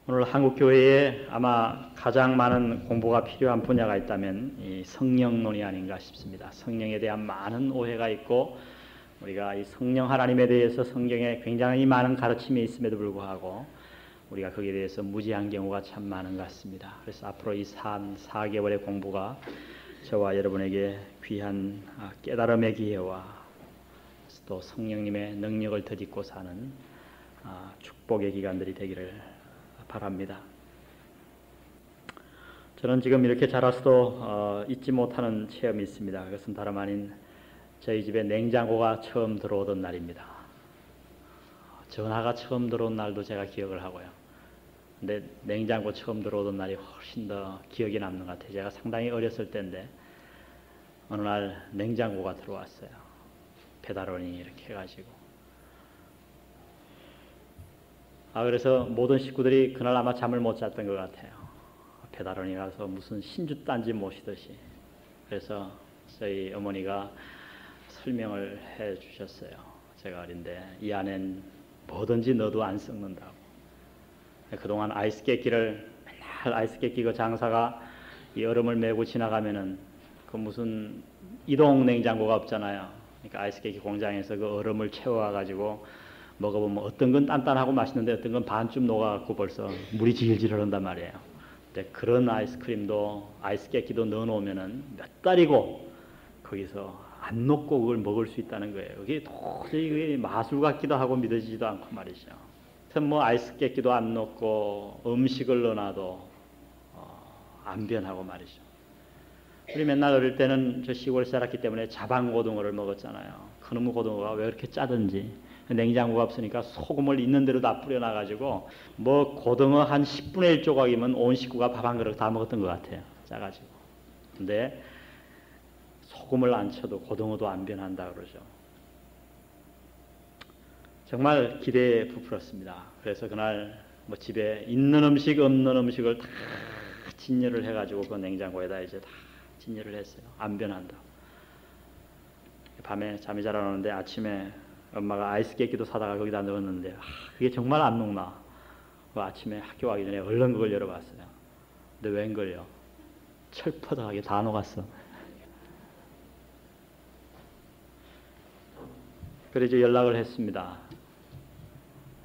오늘 한국 교회에 아마 가장 많은 공부가 필요한 분야가 있다면 이 성령론이 아닌가 싶습니다. 성령에 대한 많은 오해가 있고 우리가 이 성령 하나님에 대해서 성경에 굉장히 많은 가르침이 있음에도 불구하고 우리가 거기에 대해서 무지한 경우가 참 많은 것 같습니다. 그래서 앞으로 이 4개월의 공부가 저와 여러분에게 귀한 깨달음의 기회와 또 성령님의 능력을 덧입고 사는 축복의 기간들이 되기를 바랍니다. 저는 지금 이렇게 자라서도 잊지 못하는 체험이 있습니다. 그것은 다름 아닌 저희 집에 냉장고가 처음 들어오던 날입니다. 전화가 처음 들어온 날도 제가 기억을 하고요. 근데 냉장고 처음 들어오던 날이 훨씬 더 기억에 남는 것 같아요. 제가 상당히 어렸을 때인데 어느 날 냉장고가 들어왔어요. 배달원이 이렇게 해가지고. 그래서 모든 식구들이 그날 아마 잠을 못 잤던 것 같아요. 배달원이 가서 무슨 신주단지 모시듯이. 그래서 저희 어머니가 설명을 해 주셨어요. 제가 어린데 이 안엔 뭐든지 넣어도 안 썩는다고. 그동안 아이스 깨끼를 맨날 아이스 깨끼 그 장사가 이 얼음을 메고 지나가면은 그 무슨 이동 냉장고가 없잖아요. 그러니까 아이스 깨끼 공장에서 그 얼음을 채워와 가지고 먹어보면 어떤 건 단단하고 맛있는데 어떤 건 반쯤 녹아갖고 벌써 물이 질질 흐른단 말이에요. 근데 그런 아이스크림도 아이스 깨끼도 넣어놓으면은 몇 달이고 거기서 안 녹고 그걸 먹을 수 있다는 거예요. 그게 도저히 마술 같기도 하고 믿어지지도 않고 말이죠. 그래서 뭐 아이스 깨끼도 안 녹고 음식을 넣어놔도 안 변하고 말이죠. 우리 맨날 어릴 때는 저 시골에 살았기 때문에 자방고등어를 먹었잖아요. 그놈의 고등어가 왜 이렇게 짜든지 냉장고가 없으니까 소금을 있는 대로 다 뿌려놔가지고 뭐 고등어 한 10분의 1 조각이면 온 식구가 밥 한 그릇 다 먹었던 것 같아요. 짜가지고. 근데 소금을 안 쳐도 고등어도 안 변한다 그러죠. 정말 기대에 부풀었습니다. 그래서 그날 뭐 집에 있는 음식 없는 음식을 다 진열을 해가지고 그 냉장고에다 이제 다 진열을 했어요. 안 변한다. 밤에 잠이 잘 안 오는데 아침에 엄마가 아이스 깨끼도 사다가 거기다 넣었는데 그게 정말 안 녹나. 아침에 학교 가기 전에 얼른 그걸 열어봤어요. 근데 웬걸요? 철퍼덕하게 다 녹았어. 그래서 연락을 했습니다.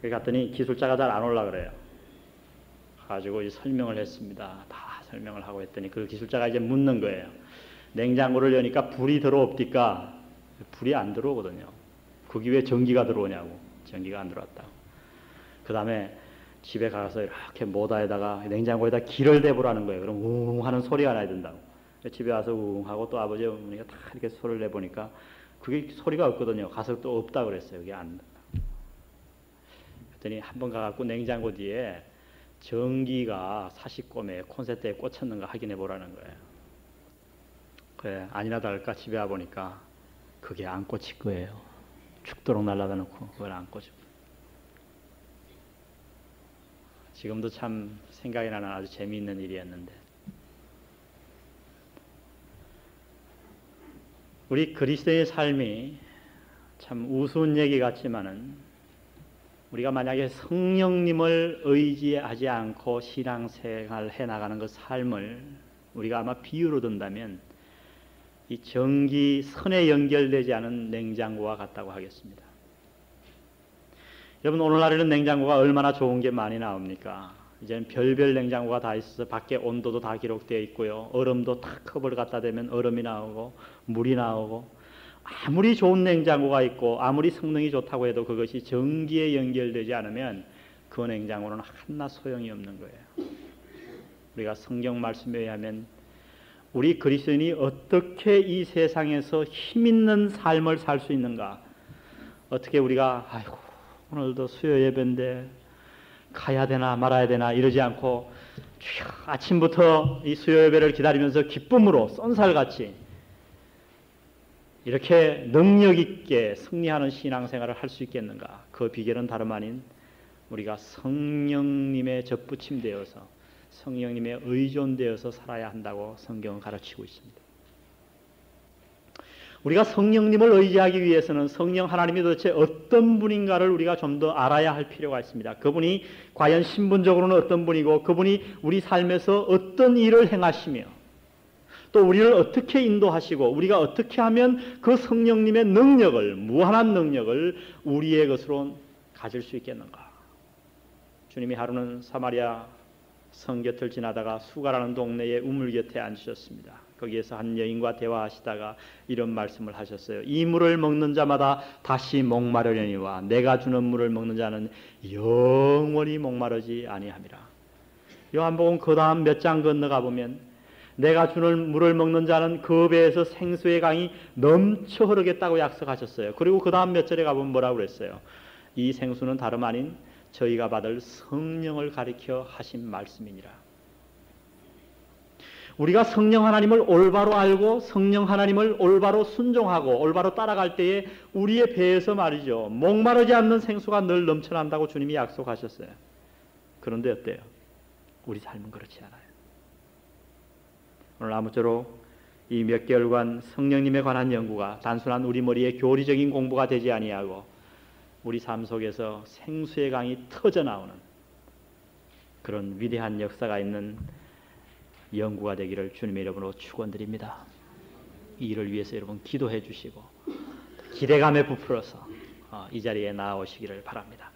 그래 갔더니 기술자가 잘 안 올라 그래요. 가지고 이제 설명을 했습니다. 다 설명을 하고 했더니 그 기술자가 이제 묻는 거예요. 냉장고를 여니까 불이 들어옵니까? 불이 안 들어오거든요. 거기 왜 전기가 들어오냐고. 전기가 안 들어왔다고. 그 다음에 집에 가서 이렇게 모다에다가 냉장고에다 기를 대보라는 거예요. 그럼 웅 하는 소리가 나야 된다고. 집에 와서 웅 하고 또 아버지 어머니가 다 이렇게 소리를 내보니까 그게 소리가 없거든요. 가서 또 없다 그랬어요. 그게 안. 그랬더니 한번 가갖고 냉장고 뒤에 전기가 사시꼬매 콘센트에 꽂혔는가 확인해 보라는 거예요. 그래 아니나 다를까 집에 와 보니까 그게 안 꽂힐 거예요. 죽도록 날라다 놓고 그걸 안 꽂혀. 지금도 참 생각이 나는 아주 재미있는 일이었는데 우리 그리스도의 삶이 참 우스운 얘기 같지만은 우리가 만약에 성령님을 의지하지 않고 신앙생활을 해나가는 그 삶을 우리가 아마 비유로 든다면 이 전기 선에 연결되지 않은 냉장고와 같다고 하겠습니다. 여러분 오늘날에는 냉장고가 얼마나 좋은 게 많이 나옵니까? 이제는 별별 냉장고가 다 있어서 밖에 온도도 다 기록되어 있고요. 얼음도 탁 컵을 갖다 대면 얼음이 나오고 물이 나오고 아무리 좋은 냉장고가 있고 아무리 성능이 좋다고 해도 그것이 전기에 연결되지 않으면 그 냉장고는 하나 소용이 없는 거예요. 우리가 성경 말씀에 의하면 우리 그리스도인이 어떻게 이 세상에서 힘있는 삶을 살 수 있는가? 어떻게 우리가 아이고 오늘도 수요 예배인데 가야 되나 말아야 되나 이러지 않고 아침부터 이 수요 예배를 기다리면서 기쁨으로 쏜살같이 이렇게 능력 있게 승리하는 신앙생활을 할 수 있겠는가? 그 비결은 다름 아닌 우리가 성령님의 접붙임되어서 성령님의 의존되어서 살아야 한다고 성경은 가르치고 있습니다. 우리가 성령님을 의지하기 위해서는 성령 하나님이 도대체 어떤 분인가를 우리가 좀 더 알아야 할 필요가 있습니다. 그분이 과연 신분적으로는 어떤 분이고 그분이 우리 삶에서 어떤 일을 행하시며 또 우리를 어떻게 인도하시고 우리가 어떻게 하면 그 성령님의 능력을, 무한한 능력을 우리의 것으로 가질 수 있겠는가. 주님이 하루는 사마리아 성 곁을 지나다가 수가라는 동네의 우물 곁에 앉으셨습니다. 거기에서 한 여인과 대화하시다가 이런 말씀을 하셨어요. 이 물을 먹는 자마다 다시 목마르려니와 내가 주는 물을 먹는 자는 영원히 목마르지 아니함이라. 요한복음 그 다음 몇 장 건너가 보면 내가 주는 물을 먹는 자는 그 배에서 생수의 강이 넘쳐 흐르겠다고 약속하셨어요. 그리고 그 다음 몇 절에 가보면 뭐라고 그랬어요? 이 생수는 다름 아닌 저희가 받을 성령을 가리켜 하신 말씀이니라. 우리가 성령 하나님을 올바로 알고 성령 하나님을 올바로 순종하고 올바로 따라갈 때에 우리의 배에서 말이죠, 목마르지 않는 생수가 늘 넘쳐난다고 주님이 약속하셨어요. 그런데 어때요? 우리 삶은 그렇지 않아요. 오늘 아무쪼록 이 몇 개월간 성령님에 관한 연구가 단순한 우리 머리의 교리적인 공부가 되지 아니하고 우리 삶 속에서 생수의 강이 터져나오는 그런 위대한 역사가 있는 연구가 되기를 주님의 이름으로 축원드립니다. 이 일을 위해서 여러분 기도해 주시고 기대감에 부풀어서 이 자리에 나오시기를 바랍니다.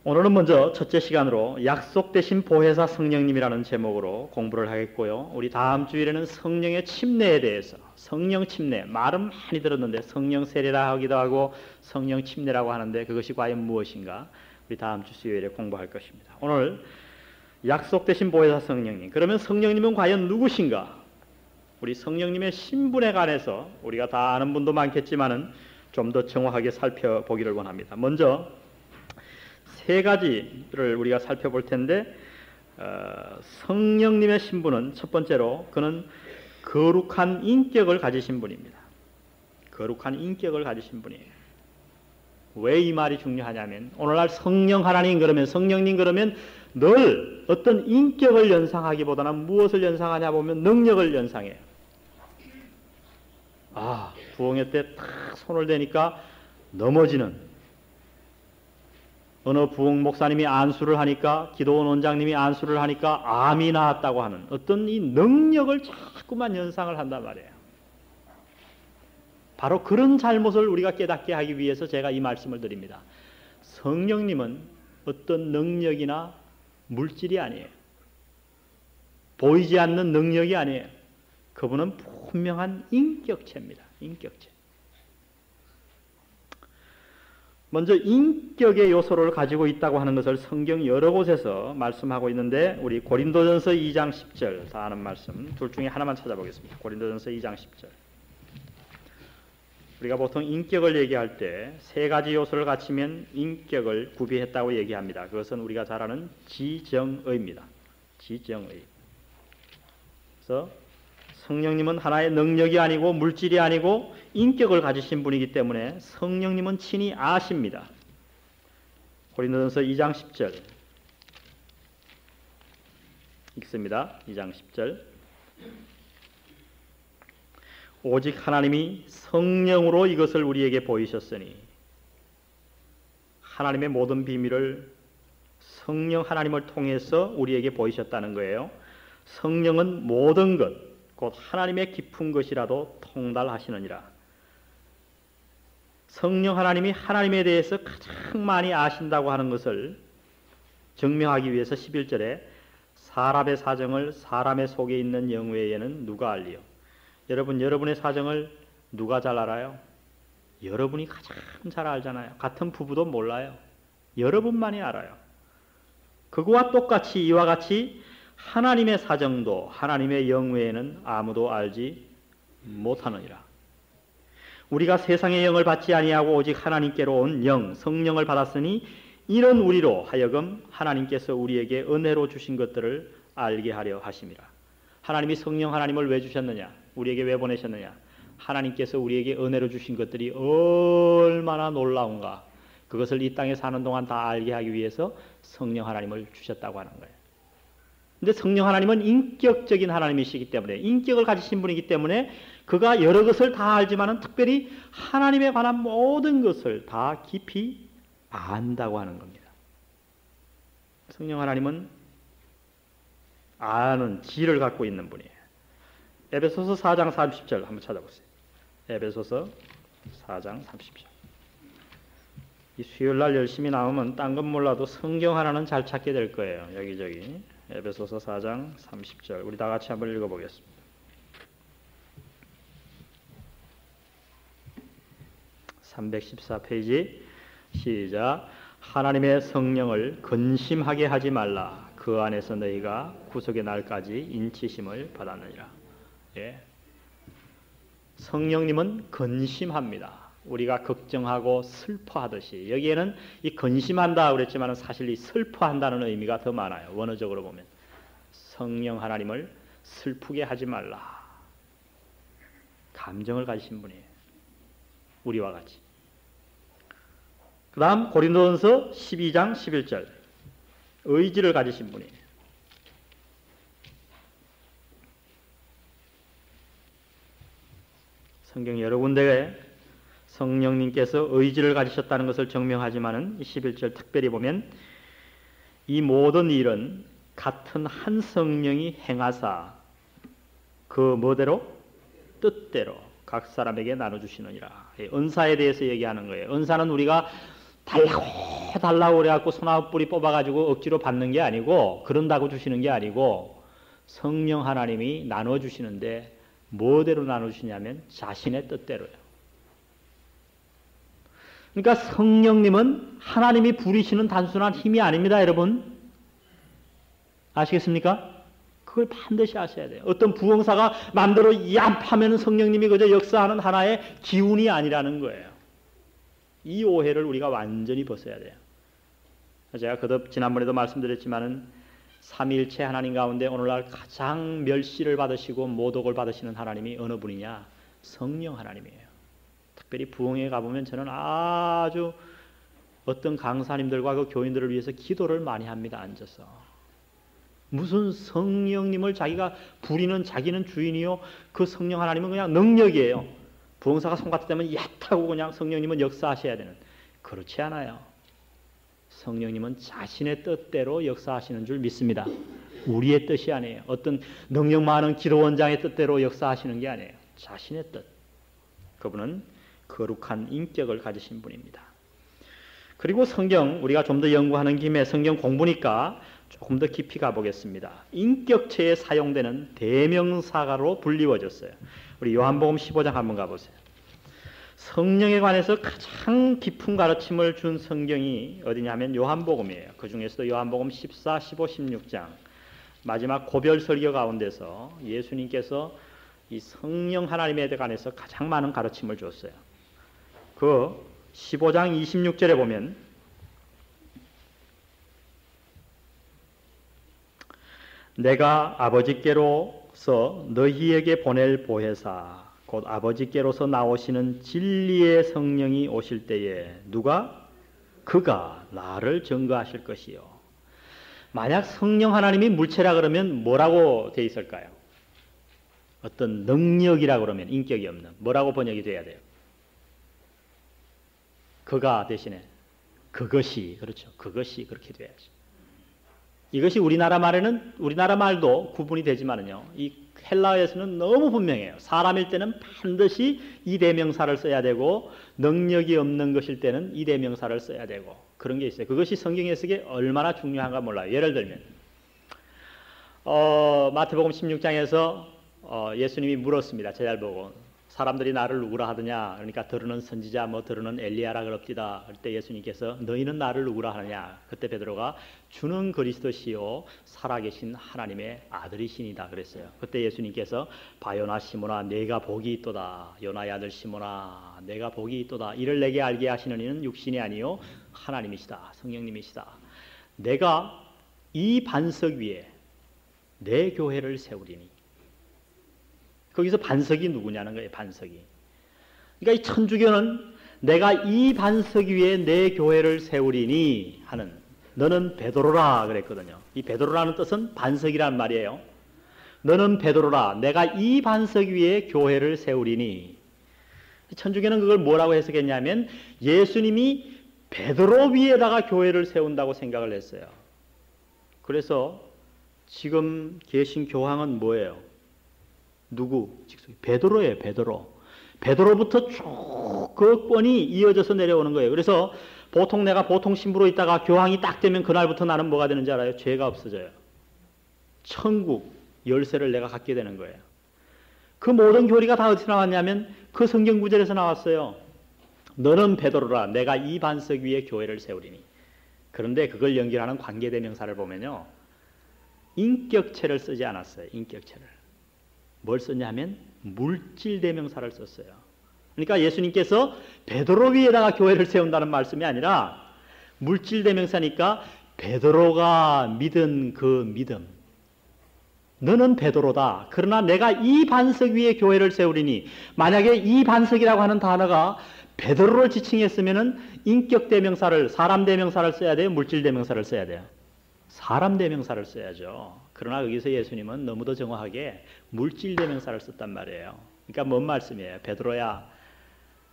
오늘은 먼저 첫째 시간으로 약속되신 보혜사 성령님이라는 제목으로 공부를 하겠고요. 우리 다음 주일에는 성령의 침례에 대해서, 성령 침례, 말은 많이 들었는데 성령 세례라 하기도 하고 성령 침례라고 하는데 그것이 과연 무엇인가 우리 다음 주 수요일에 공부할 것입니다. 오늘 약속되신 보혜사 성령님, 그러면 성령님은 과연 누구신가? 우리 성령님의 신분에 관해서 우리가 다 아는 분도 많겠지만은 좀 더 정확하게 살펴보기를 원합니다. 먼저 세 가지를 우리가 살펴볼 텐데 성령님의 신분은 첫 번째로 그는 거룩한 인격을 가지신 분입니다. 거룩한 인격을 가지신 분이에요. 왜 이 말이 중요하냐면 오늘날 성령 하나님 그러면 성령님 그러면 늘 어떤 인격을 연상하기보다는 무엇을 연상하냐 보면 능력을 연상해요. 부흥회 때 탁 손을 대니까 넘어지는, 어느 부흥 목사님이 안수를 하니까 기도원 원장님이 안수를 하니까 암이 나았다고 하는 어떤 이 능력을 자꾸만 연상을 한단 말이에요. 바로 그런 잘못을 우리가 깨닫게 하기 위해서 제가 이 말씀을 드립니다. 성령님은 어떤 능력이나 물질이 아니에요. 보이지 않는 능력이 아니에요. 그분은 분명한 인격체입니다. 인격체. 먼저 인격의 요소를 가지고 있다고 하는 것을 성경 여러 곳에서 말씀하고 있는데 우리 고린도전서 2장 10절 다 아는 말씀 둘 중에 하나만 찾아보겠습니다. 고린도전서 2장 10절. 우리가 보통 인격을 얘기할 때 세 가지 요소를 갖추면 인격을 구비했다고 얘기합니다. 그것은 우리가 잘 아는 지정의입니다. 지정의. 그래서 성령님은 하나의 능력이 아니고 물질이 아니고 인격을 가지신 분이기 때문에 성령님은 친히 아십니다. 고린도전서 2장 10절 읽습니다. 2장 10절. 오직 하나님이 성령으로 이것을 우리에게 보이셨으니 하나님의 모든 비밀을 성령 하나님을 통해서 우리에게 보이셨다는 거예요. 성령은 모든 것, 곧 하나님의 깊은 것이라도 통달하시느니라. 성령 하나님이 하나님에 대해서 가장 많이 아신다고 하는 것을 증명하기 위해서 11절에 사람의 사정을 사람의 속에 있는 영 외에는 누가 알리요? 여러분, 여러분의 사정을 누가 잘 알아요? 여러분이 가장 잘 알잖아요. 같은 부부도 몰라요. 여러분만이 알아요. 그거와 똑같이 이와 같이 하나님의 사정도 하나님의 영 외에는 아무도 알지 못하느니라. 우리가 세상의 영을 받지 아니하고 오직 하나님께로 온 영, 성령을 받았으니 이런 우리로 하여금 하나님께서 우리에게 은혜로 주신 것들을 알게 하려 하심이라. 하나님이 성령 하나님을 왜 주셨느냐? 우리에게 왜 보내셨느냐? 하나님께서 우리에게 은혜로 주신 것들이 얼마나 놀라운가. 그것을 이 땅에 사는 동안 다 알게 하기 위해서 성령 하나님을 주셨다고 하는 거예요. 근데 성령 하나님은 인격적인 하나님이시기 때문에, 인격을 가지신 분이기 때문에 그가 여러 것을 다 알지만은 특별히 하나님에 관한 모든 것을 다 깊이 안다고 하는 겁니다. 성령 하나님은 아는 지혜를 갖고 있는 분이에요. 에베소서 4장 30절 한번 찾아보세요. 에베소서 4장 30절. 이 수요일날 열심히 나오면 딴 건 몰라도 성경 하나는 잘 찾게 될 거예요. 여기저기. 에베소서 4장 30절. 우리 다 같이 한번 읽어보겠습니다. 314페이지 시작. 하나님의 성령을 근심하게 하지 말라. 그 안에서 너희가 구속의 날까지 인치심을 받았느니라. 예. 성령님은 근심합니다. 우리가 걱정하고 슬퍼하듯이 여기에는 이 근심한다 그랬지만 사실 이 슬퍼한다는 의미가 더 많아요. 원어적으로 보면 성령 하나님을 슬프게 하지 말라. 감정을 가지신 분이에요. 우리와 같이. 그 다음 고린도전서 12장 11절. 의지를 가지신 분이에요. 성경 여러 군데에 성령님께서 의지를 가지셨다는 것을 증명하지만은 11절 특별히 보면 이 모든 일은 같은 한 성령이 행하사 그 뭐대로? 뜻대로 각 사람에게 나눠주시느니라. 은사에 대해서 얘기하는 거예요. 은사는 우리가 달라고 그래갖고 소나무뿌리 뽑아가지고 억지로 받는 게 아니고 그런다고 주시는 게 아니고 성령 하나님이 나눠주시는데 뭐대로 나눠주시냐면 자신의 뜻대로요. 그러니까 성령님은 하나님이 부리시는 단순한 힘이 아닙니다, 여러분. 아시겠습니까? 그걸 반드시 아셔야 돼요. 어떤 부흥사가 마음대로 얍 하면 성령님이 그저 역사하는 하나의 기운이 아니라는 거예요. 이 오해를 우리가 완전히 벗어야 돼요. 제가 거듭 지난번에도 말씀드렸지만은 삼위일체 하나님 가운데 오늘날 가장 멸시를 받으시고 모독을 받으시는 하나님이 어느 분이냐? 성령 하나님이에요. 특별히 부흥회 가보면 저는 아주 어떤 강사님들과 그 교인들을 위해서 기도를 많이 합니다. 앉아서. 무슨 성령님을 자기가 부리는 자기는 주인이요. 그 성령 하나님은 그냥 능력이에요. 부흥사가 손같이 되면 얕하고 그냥 성령님은 역사하셔야 되는. 그렇지 않아요. 성령님은 자신의 뜻대로 역사하시는 줄 믿습니다. 우리의 뜻이 아니에요. 어떤 능력 많은 기도원장의 뜻대로 역사하시는 게 아니에요. 자신의 뜻. 그분은 거룩한 인격을 가지신 분입니다. 그리고 성경 우리가 좀 더 연구하는 김에 성경 공부니까 조금 더 깊이 가보겠습니다. 인격체에 사용되는 대명사가로 불리워졌어요. 우리 요한복음 15장 한번 가보세요. 성령에 관해서 가장 깊은 가르침을 준 성경이 어디냐면 요한복음이에요. 그 중에서도 요한복음 14, 15, 16장 마지막 고별 설교 가운데서 예수님께서 이 성령 하나님에 관해서 가장 많은 가르침을 줬어요. 그 15장 26절에 보면 내가 아버지께로서 너희에게 보낼 보혜사 곧 아버지께로서 나오시는 진리의 성령이 오실 때에 누가? 그가 나를 증거하실 것이요. 만약 성령 하나님이 물체라 그러면 뭐라고 돼 있을까요? 어떤 능력이라 그러면 인격이 없는 뭐라고 번역이 돼야 돼요? 그가 대신에 그것이 그렇죠. 그것이 그렇게 돼야죠. 이것이 우리나라 말도 구분이 되지만은요. 이 헬라어에서는 너무 분명해요. 사람일 때는 반드시 이 대명사를 써야 되고 능력이 없는 것일 때는 이 대명사를 써야 되고 그런 게 있어요. 그것이 성경에서 얼마나 중요한가 몰라요. 예를 들면 마태복음 16장에서 예수님이 물었습니다. 제자를 보고 사람들이 나를 누구라 하더냐. 그러니까 들으는 선지자 들으는 엘리야라 그럽디다. 그때 예수님께서 너희는 나를 누구라 하느냐. 그때 베드로가 주는 그리스도시요 살아계신 하나님의 아들이시니다 그랬어요. 그때 예수님께서 바요나 시모나 내가 복이 있도다. 요나의 아들 시모나 내가 복이 있도다. 이를 내게 알게 하시는 이는 육신이 아니요 하나님이시다. 성령님이시다. 내가 이 반석 위에 내 교회를 세우리니. 거기서 반석이 누구냐는 거예요. 반석이. 그러니까 이 천주교는 내가 이 반석 위에 내 교회를 세우리니 하는 너는 베드로라 그랬거든요. 이 베드로라는 뜻은 반석이란 말이에요. 너는 베드로라 내가 이 반석 위에 교회를 세우리니. 천주교는 그걸 뭐라고 해석했냐면 예수님이 베드로 위에다가 교회를 세운다고 생각을 했어요. 그래서 지금 계신 교황은 뭐예요? 누구? 베드로예요. 베드로부터 쭉 그 권이 이어져서 내려오는 거예요. 그래서 내가 보통 신부로 있다가 교황이 딱 되면 그날부터 나는 뭐가 되는지 알아요? 죄가 없어져요. 천국 열쇠를 내가 갖게 되는 거예요. 그 모든 교리가 다 어디서 나왔냐면 그 성경 구절에서 나왔어요. 너는 베드로라 내가 이 반석 위에 교회를 세우리니. 그런데 그걸 연결하는 관계대명사를 보면요. 인격체를 쓰지 않았어요. 인격체를. 뭘 썼냐 하면 물질대명사를 썼어요. 그러니까 예수님께서 베드로 위에다가 교회를 세운다는 말씀이 아니라 물질대명사니까 베드로가 믿은 그 믿음. 너는 베드로다. 그러나 내가 이 반석 위에 교회를 세우리니. 만약에 이 반석이라고 하는 단어가 베드로를 지칭했으면은 인격 대명사를 사람 대명사를 써야 돼요. 물질 대명사를 써야 돼요. 사람 대명사를 써야죠. 그러나 여기서 예수님은 너무도 정확하게 물질 대명사를 썼단 말이에요. 그러니까 뭔 말씀이에요? 베드로야,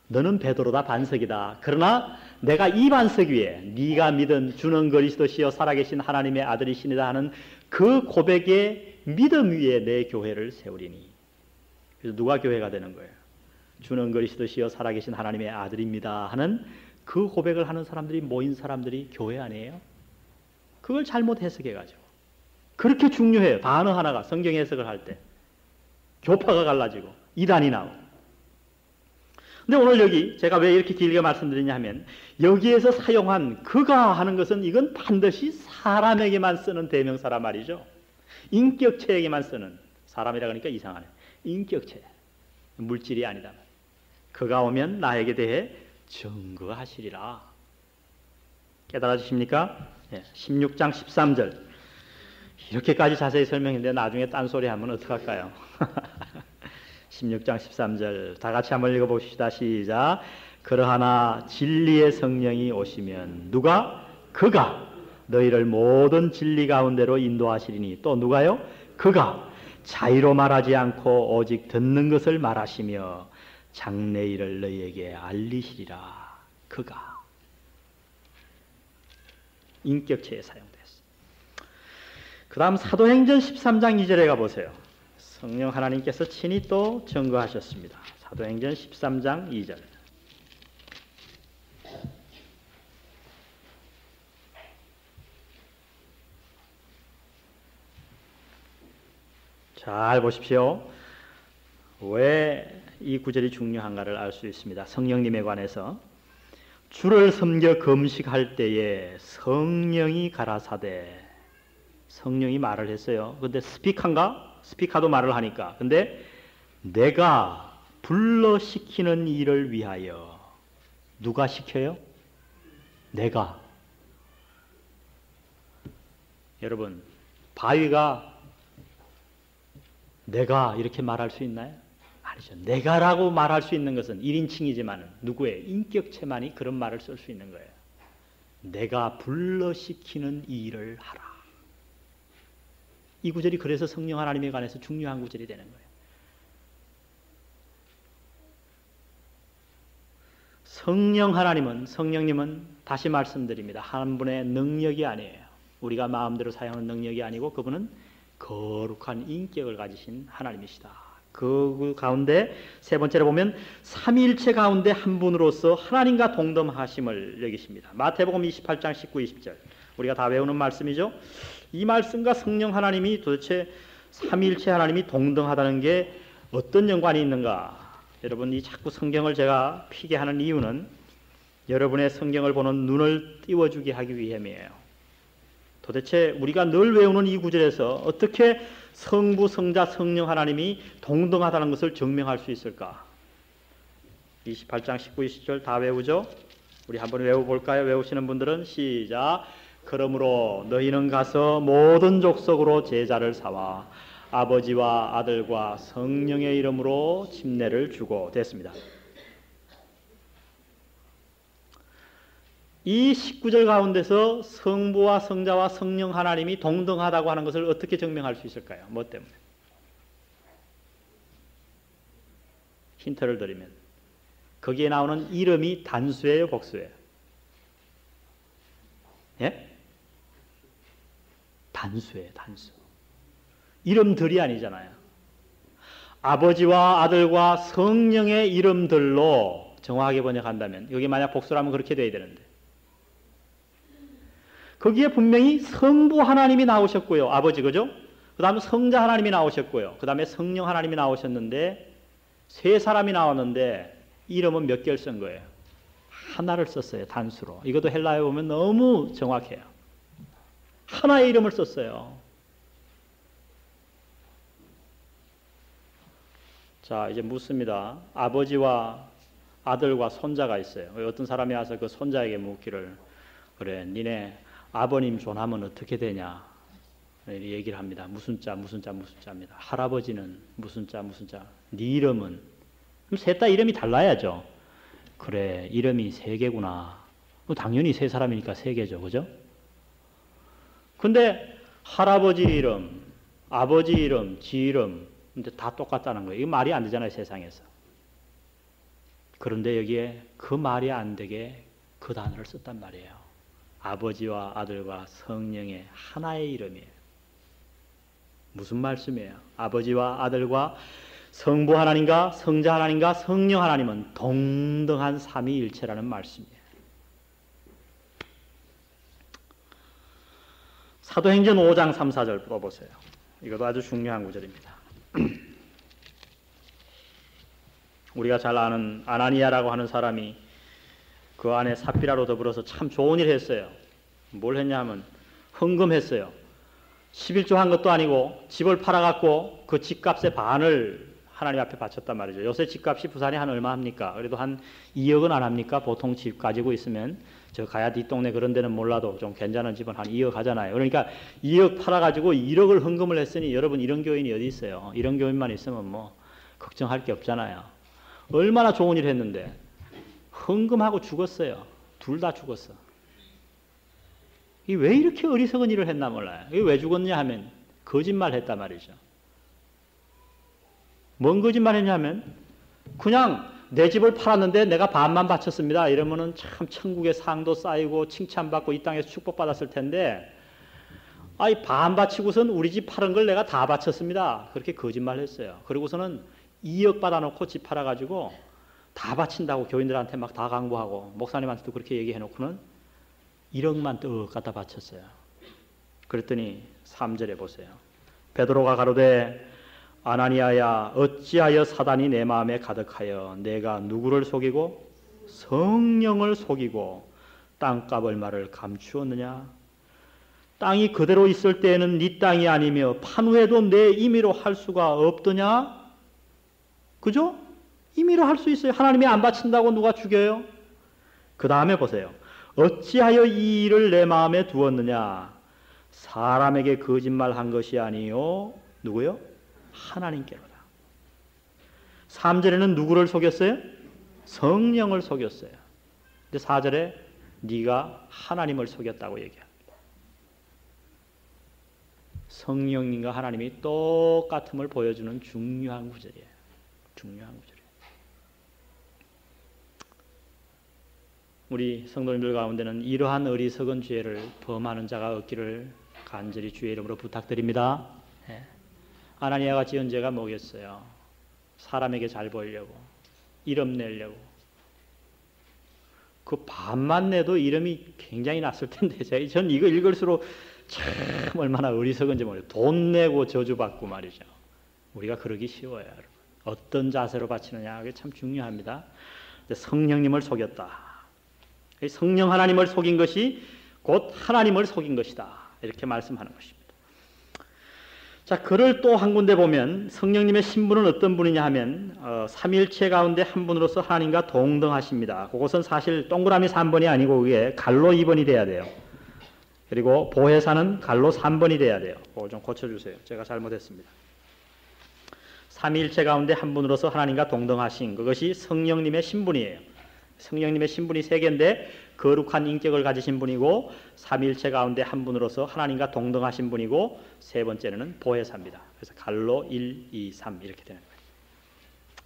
너는 베드로다 반석이다. 그러나 내가 이 반석 위에 네가 믿은 주는 그리스도시여 살아계신 하나님의 아들이시니다 하는 그 고백의 믿음 위에 내 교회를 세우리니. 그래서 누가 교회가 되는 거예요? 주는 그리스도시여 살아계신 하나님의 아들입니다 하는 그 고백을 하는 사람들이 모인 사람들이 교회 아니에요? 그걸 잘못 해석해가지고 그렇게 중요해요. 단어 하나가 성경 해석을 할 때 교파가 갈라지고 이단이 나오고. 근데 오늘 여기 제가 왜 이렇게 길게 말씀드리냐 하면 여기에서 사용한 그가 하는 것은 이건 반드시 사람에게만 쓰는 대명사라 말이죠. 인격체에게만 쓰는. 사람이라 그러니까 이상하네. 인격체. 물질이 아니다. 그가 오면 나에게 대해 증거하시리라. 깨달아지십니까? 16장 13절. 이렇게까지 자세히 설명했는데 나중에 딴소리 하면 어떡할까요? 16장 13절 다 같이 한번 읽어봅시다. 시작. 그러하나 진리의 성령이 오시면 누가? 그가 너희를 모든 진리 가운데로 인도하시리니. 또 누가요? 그가 자의로 말하지 않고 오직 듣는 것을 말하시며 장래일을 너희에게 알리시리라. 그가 인격체에 사용됐어. 그 다음 사도행전 13장 2절에 가보세요. 성령 하나님께서 친히 또 증거하셨습니다. 사도행전 13장 2절. 잘 보십시오. 왜 이 구절이 중요한가를 알 수 있습니다. 성령님에 관해서. 주를 섬겨 금식할 때에 성령이 가라사대. 성령이 말을 했어요. 근데 스피카인가? 스피카도 말을 하니까. 근데 내가 불러 시키는 일을 위하여. 누가 시켜요? 내가. 여러분, 바위가 내가 이렇게 말할 수 있나요? 아니죠. 내가라고 말할 수 있는 것은 1인칭이지만 누구의 인격체만이 그런 말을 쓸 수 있는 거예요. 내가 불러시키는 일을 하라. 이 구절이 그래서 성령 하나님에 관해서 중요한 구절이 되는 거예요. 성령님은 다시 말씀드립니다. 한 분의 능력이 아니에요. 우리가 마음대로 사용하는 능력이 아니고 그분은 거룩한 인격을 가지신 하나님이시다. 그 가운데 세 번째로 보면 삼위일체 가운데 한 분으로서 하나님과 동덤하심을 여기십니다. 마태복음 28장 19, 20절. 우리가 다 외우는 말씀이죠. 이 말씀과 성령 하나님이 도대체 삼위일체 하나님이 동등하다는 게 어떤 연관이 있는가? 여러분, 이 자꾸 성경을 제가 피게 하는 이유는 여러분의 성경을 보는 눈을 띄워주게 하기 위함이에요. 도대체 우리가 늘 외우는 이 구절에서 어떻게 성부, 성자, 성령 하나님이 동등하다는 것을 증명할 수 있을까? 28장 19, 20절 다 외우죠? 우리 한번 외워볼까요? 외우시는 분들은 시작. 그러므로 너희는 가서 모든 족속으로 제자를 삼아 아버지와 아들과 성령의 이름으로 침례를 주고. 됐습니다. 이 19절 가운데서 성부와 성자와 성령 하나님이 동등하다고 하는 것을 어떻게 증명할 수 있을까요? 뭐 때문에? 힌트를 드리면 거기에 나오는 이름이 단수예요, 복수예요? 예? 단수예요, 단수. 이름들이 아니잖아요. 아버지와 아들과 성령의 이름들로 정확하게 번역한다면, 여기 만약 복수라면 그렇게 돼야 되는데, 거기에 분명히 성부 하나님이 나오셨고요. 아버지, 그죠? 그 다음에 성자 하나님이 나오셨고요. 그 다음에 성령 하나님이 나오셨는데, 세 사람이 나왔는데, 이름은 몇 개를 쓴 거예요? 하나를 썼어요, 단수로. 이것도 헬라어에 보면 너무 정확해요. 하나의 이름을 썼어요. 자, 이제 묻습니다. 아버지와 아들과 손자가 있어요. 어떤 사람이 와서 그 손자에게 묻기를, 그래, 니네 아버님 존하면 어떻게 되냐? 얘기를 합니다. 무슨 자, 무슨 자, 무슨 자입니다. 할아버지는 무슨 자, 무슨 자. 네 이름은? 그럼 셋 다 이름이 달라야죠. 그래, 이름이 세 개구나. 당연히 세 사람이니까 세 개죠. 그죠? 근데 할아버지 이름, 아버지 이름, 지 이름, 근데 다 똑같다는 거예요. 이거 말이 안 되잖아요, 세상에서. 그런데 여기에 그 말이 안 되게 그 단어를 썼단 말이에요. 아버지와 아들과 성령의 하나의 이름이에요. 무슨 말씀이에요? 아버지와 아들과 성부 하나님과 성자 하나님과 성령 하나님은 동등한 삼위일체라는 말씀이에요. 사도행전 5장 3, 4절 풀어보세요. 이것도 아주 중요한 구절입니다. 우리가 잘 아는 아나니아라고 하는 사람이 그 안에 삽비라로 더불어서 참 좋은 일 했어요. 뭘 했냐면 헌금했어요. 11조 한 것도 아니고 집을 팔아갖고 그 집값의 반을 하나님 앞에 바쳤단 말이죠. 요새 집값이 부산에 한 얼마 합니까? 그래도 한 2억은 안 합니까? 보통 집 가지고 있으면 저 가야 뒷동네 그런 데는 몰라도 좀 괜찮은 집은 한 2억 하잖아요. 그러니까 2억 팔아가지고 1억을 헌금을 했으니 여러분 이런 교인이 어디 있어요? 이런 교인만 있으면 뭐 걱정할 게 없잖아요. 얼마나 좋은 일 했는데 헌금하고 죽었어요. 둘 다 죽었어. 이 왜 이렇게 어리석은 일을 했나 몰라요. 이게 왜 죽었냐 하면 거짓말 했단 말이죠. 뭔 거짓말 했냐면 그냥 내 집을 팔았는데 내가 반만 바쳤습니다. 이러면은 참 천국의 상도 쌓이고 칭찬받고 이 땅에서 축복받았을 텐데 아이 반 바치고선 우리 집 팔은 걸 내가 다 바쳤습니다. 그렇게 거짓말 했어요. 그리고서는 2억 받아놓고 집 팔아가지고 다 바친다고 교인들한테 막 다 강구하고 목사님한테도 그렇게 얘기해놓고는 1억만 떡 갖다 바쳤어요. 그랬더니 3절에 보세요. 베드로가 가로되 아나니아야 어찌하여 사단이 내 마음에 가득하여 내가 누구를 속이고 성령을 속이고 땅값 얼마를 감추었느냐. 땅이 그대로 있을 때에는 네 땅이 아니며 판 후에도 내 임의로 할 수가 없더냐. 그죠? 임의로 할 수 있어요. 하나님이 안 바친다고 누가 죽여요? 그 다음에 보세요. 어찌하여 이 일을 내 마음에 두었느냐. 사람에게 거짓말한 것이 아니요. 누구요? 하나님께로다. 3절에는 누구를 속였어요? 성령을 속였어요. 근데 4절에 네가 하나님을 속였다고 얘기합니다. 성령님과 하나님이 똑같음을 보여주는 중요한 구절이에요. 중요한 구절이에요. 우리 성도님들 가운데는 이러한 어리석은 죄를 범하는 자가 없기를 간절히 주의 이름으로 부탁드립니다. 네. 아나니아가 지은 죄가 뭐겠어요? 사람에게 잘 보이려고, 이름 내려고. 그 반만 내도 이름이 굉장히 났을 텐데 전 이거 읽을수록 참 얼마나 어리석은지 모르겠어요. 돈 내고 저주받고 말이죠. 우리가 그러기 쉬워요. 여러분. 어떤 자세로 바치느냐 그게 참 중요합니다. 성령님을 속였다. 성령 하나님을 속인 것이 곧 하나님을 속인 것이다. 이렇게 말씀하는 것입니다. 자, 글을 또 한 군데 보면 성령님의 신분은 어떤 분이냐 하면 삼일체 가운데 한 분으로서 하나님과 동등하십니다. 그것은 사실 동그라미 3번이 아니고 그게 갈로 2번이 돼야 돼요. 그리고 보혜사는 갈로 3번이 돼야 돼요. 그걸 좀 고쳐주세요. 제가 잘못했습니다. 삼위일체 가운데 한 분으로서 하나님과 동등하신 그것이 성령님의 신분이에요. 성령님의 신분이 세 개인데 거룩한 인격을 가지신 분이고 삼위일체 가운데 한 분으로서 하나님과 동등하신 분이고 세 번째는 보혜사입니다. 그래서 갈로 1, 2, 3 이렇게 되는 거예요.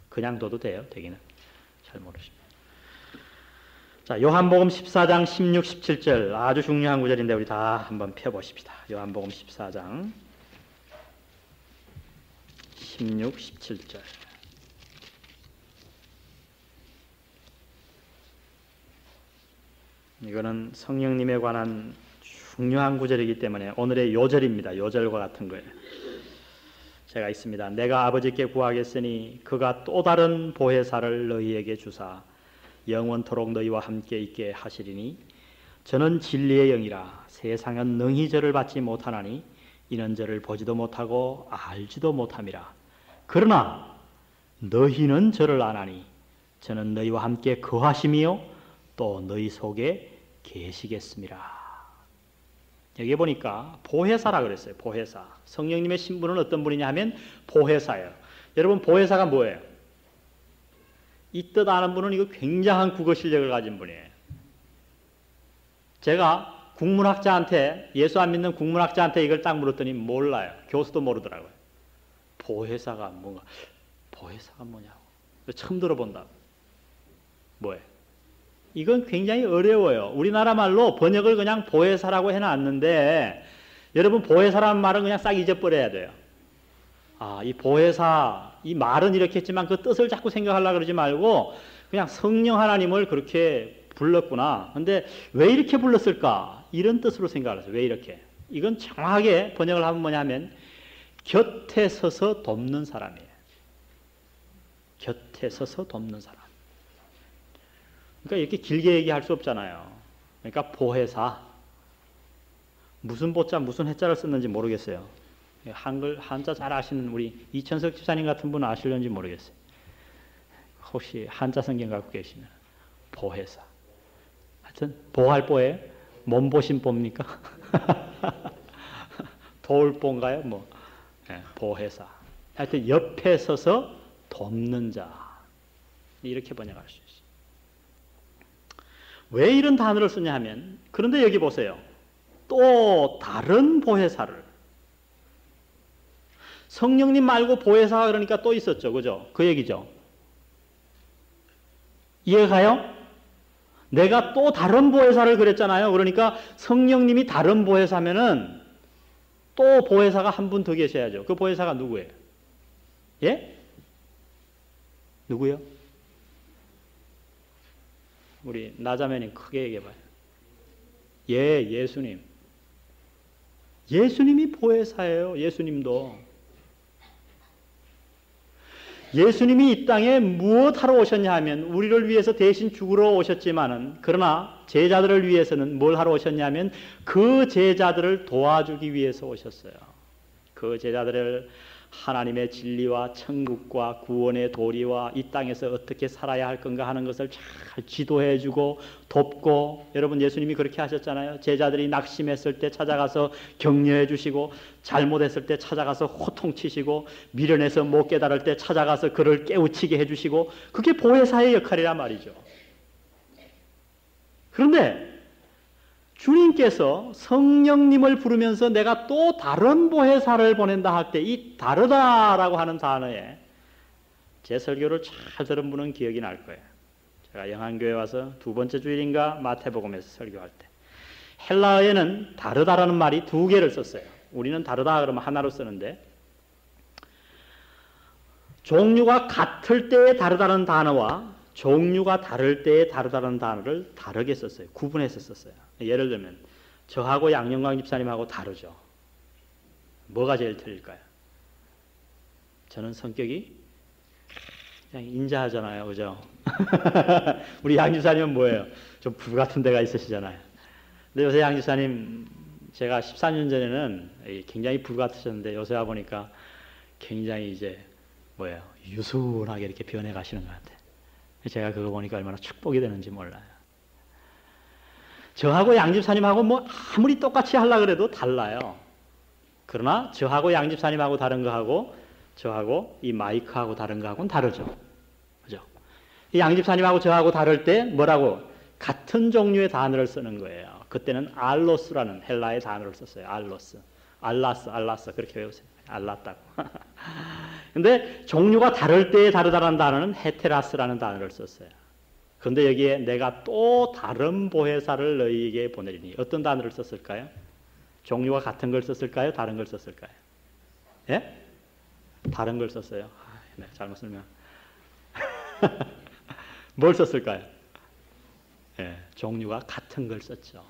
그냥 둬도 돼요. 되기는. 잘 모르십니다. 자, 요한복음 14장 16, 17절 아주 중요한 구절인데 우리 다 한번 펴보십시다. 요한복음 14장 16, 17절 이거는 성령님에 관한 중요한 구절이기 때문에 오늘의 요절입니다. 요절과 같은 거예요. 제가 있습니다. 내가 아버지께 구하겠으니 그가 또 다른 보혜사를 너희에게 주사 영원토록 너희와 함께 있게 하시리니 저는 진리의 영이라 세상은 능히 저를 받지 못하나니 이는 저를 보지도 못하고 알지도 못함이라. 그러나 너희는 저를 아나니 저는 너희와 함께 거하심이요 또 너희 속에 계시겠습니다. 여기 보니까 보혜사라 그랬어요. 보혜사. 성령님의 신분은 어떤 분이냐 하면 보혜사예요. 여러분 보혜사가 뭐예요? 이 뜻 아는 분은 이거 굉장한 국어 실력을 가진 분이에요. 제가 국문학자한테 예수 안 믿는 국문학자한테 이걸 딱 물었더니 몰라요. 교수도 모르더라고요. 보혜사가 뭔가 보혜사가 뭐냐고. 처음 들어본다고. 뭐예요? 이건 굉장히 어려워요. 우리나라 말로 번역을 그냥 보혜사라고 해놨는데 여러분 보혜사라는 말은 그냥 싹 잊어버려야 돼요. 아, 이 보혜사, 이 말은 이렇게 했지만 그 뜻을 자꾸 생각하려고 그러지 말고 그냥 성령 하나님을 그렇게 불렀구나. 근데 왜 이렇게 불렀을까? 이런 뜻으로 생각을 했어요. 왜 이렇게? 이건 정확하게 번역을 하면 뭐냐면 곁에 서서 돕는 사람이에요. 곁에 서서 돕는 사람. 그러니까 이렇게 길게 얘기할 수 없잖아요. 그러니까 보혜사. 무슨 보자 무슨 해자를 썼는지 모르겠어요. 한자 잘 아시는 우리 이천석 집사님 같은 분은 아실는지 모르겠어요. 혹시 한자 성경 갖고 계시면 보혜사. 하여튼 보할 보예요? 몸보신 봅니까? 도울보인가요? 뭐 네, 보혜사. 하여튼 옆에 서서 돕는 자. 이렇게 번역할 수 있어요. 왜 이런 단어를 쓰냐 하면 그런데 여기 보세요. 또 다른 보혜사를 성령님 말고 보혜사가 그러니까 또 있었죠. 그죠? 그 얘기죠. 이해가요? 내가 또 다른 보혜사를 그랬잖아요. 그러니까 성령님이 다른 보혜사면은 또 보혜사가 한 분 더 계셔야죠. 그 보혜사가 누구예요? 예? 누구요? 우리 나자매님 크게 얘기해봐요. 예, 예수님. 예수님이 보혜사예요. 예수님도. 예수님이 이 땅에 무엇하러 오셨냐 하면 우리를 위해서 대신 죽으러 오셨지만은 그러나 제자들을 위해서는 뭘 하러 오셨냐면 그 제자들을 도와주기 위해서 오셨어요. 그 제자들을 하나님의 진리와 천국과 구원의 도리와 이 땅에서 어떻게 살아야 할 건가 하는 것을 잘 지도해 주고 돕고 여러분 예수님이 그렇게 하셨잖아요. 제자들이 낙심했을 때 찾아가서 격려해 주시고 잘못했을 때 찾아가서 호통치시고 미련해서 못 깨달을 때 찾아가서 그를 깨우치게 해 주시고 그게 보혜사의 역할이란 말이죠. 그런데 주님께서 성령님을 부르면서 내가 또 다른 보혜사를 보낸다 할 때 이 다르다라고 하는 단어에 제 설교를 잘 들은 분은 기억이 날 거예요. 제가 영안교회 와서 두 번째 주일인가 마태복음에서 설교할 때 헬라어에는 다르다라는 말이 두 개를 썼어요. 우리는 다르다 그러면 하나로 쓰는데 종류가 같을 때에 다르다는 단어와 종류가 다를 때에 다르다는 단어를 다르게 썼어요. 구분해서 썼어요. 예를 들면 저하고 양영광 집사님하고 다르죠. 뭐가 제일 틀릴까요? 저는 성격이 그냥 인자하잖아요. 그죠? 우리 양 집사님은 뭐예요? 좀 불같은 데가 있으시잖아요. 근데 요새 양 집사님 제가 14년 전에는 굉장히 불같으셨는데 요새 와보니까 굉장히 이제 뭐예요? 유순하게 이렇게 변해 가시는 것 같아요. 제가 그거 보니까 얼마나 축복이 되는지 몰라요. 저하고 양집사님하고 뭐 아무리 똑같이 하려고 그래도 달라요. 그러나 저하고 양집사님하고 다른 거하고 저하고 이 마이크하고 다른 거하고는 다르죠. 그죠? 이 양집사님하고 저하고 다를 때 뭐라고? 같은 종류의 단어를 쓰는 거예요. 그때는 알로스라는 헬라의 단어를 썼어요. 알로스. 알라스 그렇게 외우세요. 알랐다고. 근데 종류가 다를 때에 다르다는 단어는 헤테라스라는 단어를 썼어요. 그런데 여기에 내가 또 다른 보혜사를 너희에게 보내리니 어떤 단어를 썼을까요? 종류가 같은 걸 썼을까요? 다른 걸 썼을까요? 예? 다른 걸 썼어요. 네, 잘못 설명. 뭘 썼을까요? 예, 종류가 같은 걸 썼죠.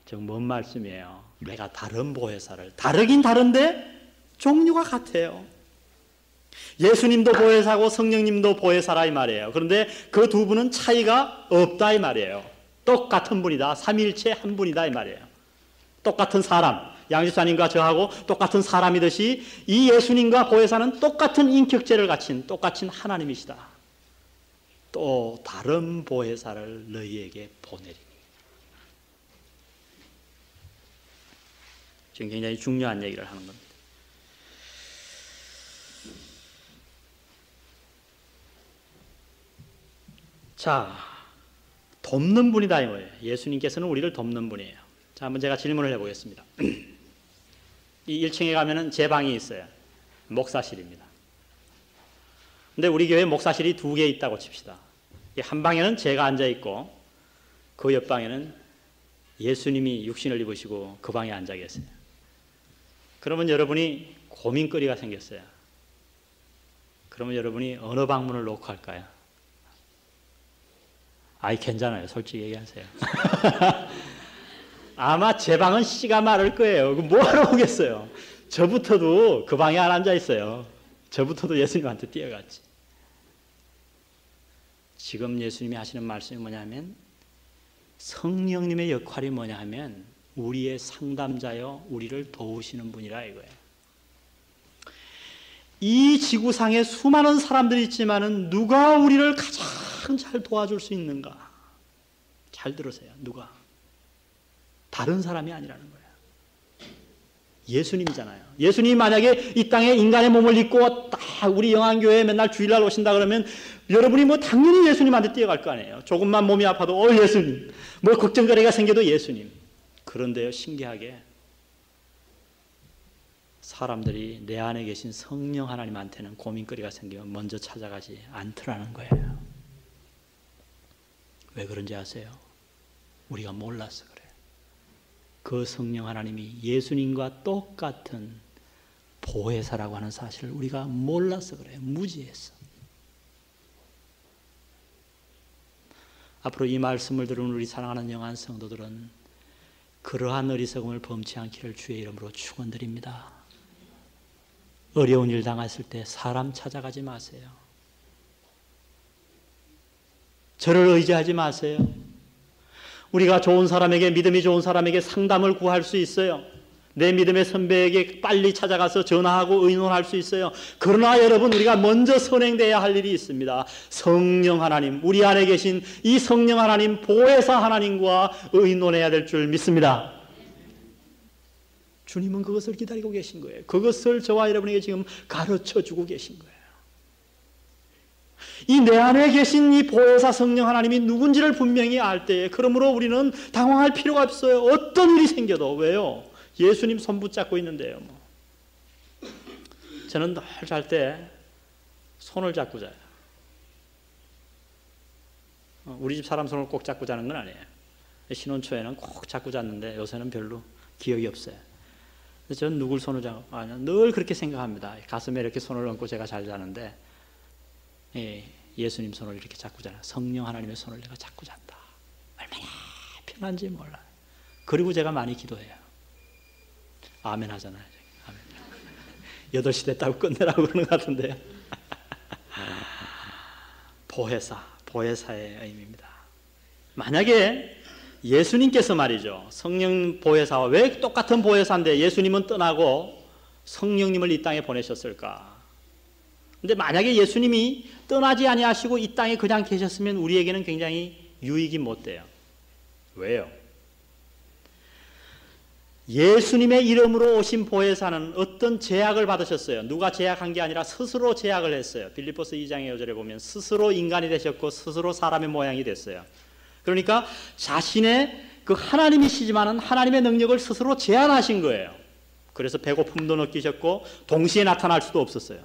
지금 뭔 말씀이에요? 내가 다른 보혜사를, 다르긴 다른데 종류가 같아요. 예수님도 보혜사고 성령님도 보혜사라 이 말이에요. 그런데 그 두 분은 차이가 없다 이 말이에요. 똑같은 분이다. 삼위일체 한 분이다 이 말이에요. 똑같은 사람, 양집사님과 저하고 똑같은 사람이듯이 이 예수님과 보혜사는 똑같은 인격체를 가진 똑같은 하나님이시다. 또 다른 보혜사를 너희에게 보내리니. 지금 굉장히 중요한 얘기를 하는 겁니다. 자, 돕는 분이다 이거예요. 예수님께서는 우리를 돕는 분이에요. 자, 한번 제가 질문을 해보겠습니다. 이 1층에 가면은 제 방이 있어요. 목사실입니다. 근데 우리 교회 목사실이 2개 있다고 칩시다. 한 방에는 제가 앉아 있고 그 옆방에는 예수님이 육신을 입으시고 그 방에 앉아 계세요. 그러면 여러분이 고민거리가 생겼어요. 그러면 여러분이 어느 방문을 놓고 할까요? 아이 괜찮아요. 솔직히 얘기하세요. 아마 제 방은 씨가 마를 거예요. 뭐하러 오겠어요? 저부터도 그 방에 안 앉아 있어요. 저부터도 예수님한테 뛰어갔지. 지금 예수님이 하시는 말씀이 뭐냐면 성령님의 역할이 뭐냐 하면 우리의 상담자여 우리를 도우시는 분이라 이거예요. 이 지구상에 수많은 사람들이 있지만은 누가 우리를 가장 잘 도와줄 수 있는가? 잘 들으세요. 누가? 다른 사람이 아니라는 거예요. 예수님이잖아요. 예수님이 만약에 이 땅에 인간의 몸을 입고 딱 우리 영안교회에 맨날 주일날 오신다 그러면 여러분이 뭐 당연히 예수님한테 뛰어갈 거 아니에요. 조금만 몸이 아파도 예수님. 뭐 걱정거리가 생겨도 예수님. 그런데요, 신기하게 사람들이 내 안에 계신 성령 하나님한테는 고민거리가 생기면 먼저 찾아가지 않더라는 거예요. 왜 그런지 아세요? 우리가 몰라서 그래요. 그 성령 하나님이 예수님과 똑같은 보혜사라고 하는 사실을 우리가 몰라서 그래요. 무지해서. 앞으로 이 말씀을 들은 우리 사랑하는 영한 성도들은 그러한 어리석음을 범치 않기를 주의 이름으로 축원드립니다. 어려운 일 당했을 때 사람 찾아가지 마세요. 저를 의지하지 마세요. 우리가 좋은 사람에게, 믿음이 좋은 사람에게 상담을 구할 수 있어요. 내 믿음의 선배에게 빨리 찾아가서 전화하고 의논할 수 있어요. 그러나 여러분, 우리가 먼저 선행돼야 할 일이 있습니다. 성령 하나님, 우리 안에 계신 이 성령 하나님, 보혜사 하나님과 의논해야 될 줄 믿습니다. 주님은 그것을 기다리고 계신 거예요. 그것을 저와 여러분에게 지금 가르쳐주고 계신 거예요. 이 내 안에 계신 이 보혜사 성령 하나님이 누군지를 분명히 알 때에, 그러므로 우리는 당황할 필요가 없어요. 어떤 일이 생겨도. 왜요? 예수님 손 붙잡고 있는데요. 저는 늘 잘 때 손을 잡고 자요. 우리 집 사람 손을 꼭 잡고 자는 건 아니에요. 신혼초에는 꼭 잡고 잤는데 요새는 별로 기억이 없어요. 저는 누굴 손을 잡고, 늘 그렇게 생각합니다. 가슴에 이렇게 손을 얹고 제가 잘 자는데 예수님 손을 이렇게 잡고 자요. 성령 하나님의 손을 내가 잡고 잔다. 얼마나 편한지 몰라요. 그리고 제가 많이 기도해요. 아멘 하잖아요. 아멘. 8시 됐다고 끝내라고 그러는 것 같은데요. 보혜사의 의미입니다. 만약에 예수님께서 말이죠, 성령 보혜사와 왜 똑같은 보혜사인데 예수님은 떠나고 성령님을 이 땅에 보내셨을까? 근데 만약에 예수님이 떠나지 아니하시고 이 땅에 그냥 계셨으면 우리에게는 굉장히 유익이 못 돼요. 왜요? 예수님의 이름으로 오신 보혜사는 어떤 제약을 받으셨어요? 누가 제약한 게 아니라 스스로 제약을 했어요. 빌립보서 2장의 5절에 보면 스스로 인간이 되셨고 스스로 사람의 모양이 됐어요. 그러니까 자신의 그 하나님이시지만은 하나님의 능력을 스스로 제한하신 거예요. 그래서 배고픔도 느끼셨고 동시에 나타날 수도 없었어요.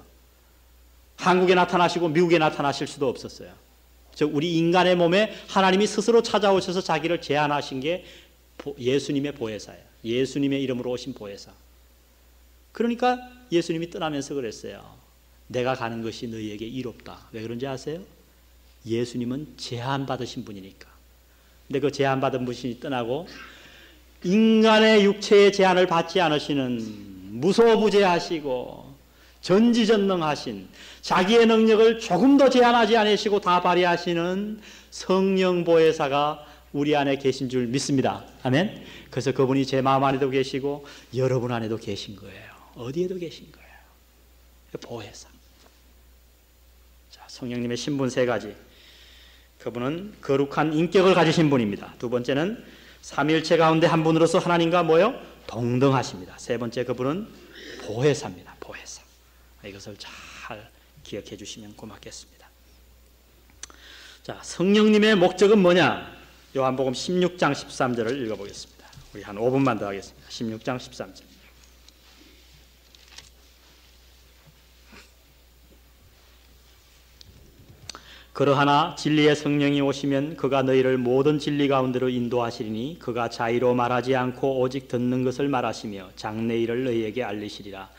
한국에 나타나시고 미국에 나타나실 수도 없었어요. 즉 우리 인간의 몸에 하나님이 스스로 찾아오셔서 자기를 제한하신 게 예수님의 보혜사예요. 예수님의 이름으로 오신 보혜사. 그러니까 예수님이 떠나면서 그랬어요. 내가 가는 것이 너희에게 이롭다. 왜 그런지 아세요? 예수님은 제한받으신 분이니까. 근데 그 제한받은 분이 떠나고 인간의 육체의 제한을 받지 않으시는 무소부재하시고 전지전능하신 자기의 능력을 조금 더 제한하지 않으시고 다 발휘하시는 성령 보혜사가 우리 안에 계신 줄 믿습니다. 아멘. 그래서 그분이 제 마음 안에도 계시고 여러분 안에도 계신 거예요. 어디에도 계신 거예요. 보혜사. 자, 성령님의 신분 세 가지. 그분은 거룩한 인격을 가지신 분입니다. 두 번째는 삼위일체 가운데 한 분으로서 하나님과 뭐요? 동등하십니다. 세 번째 그분은 보혜사입니다. 보혜사. 이것을 잘 기억해 주시면 고맙겠습니다. 자, 성령님의 목적은 뭐냐? 요한복음 16장 13절을 읽어보겠습니다. 우리 한 5분만 더 하겠습니다. 16장 13절. 그러하나 진리의 성령이 오시면 그가 너희를 모든 진리 가운데로 인도하시리니 그가 자의로 말하지 않고 오직 듣는 것을 말하시며 장래 일을 너희에게 알리시리라.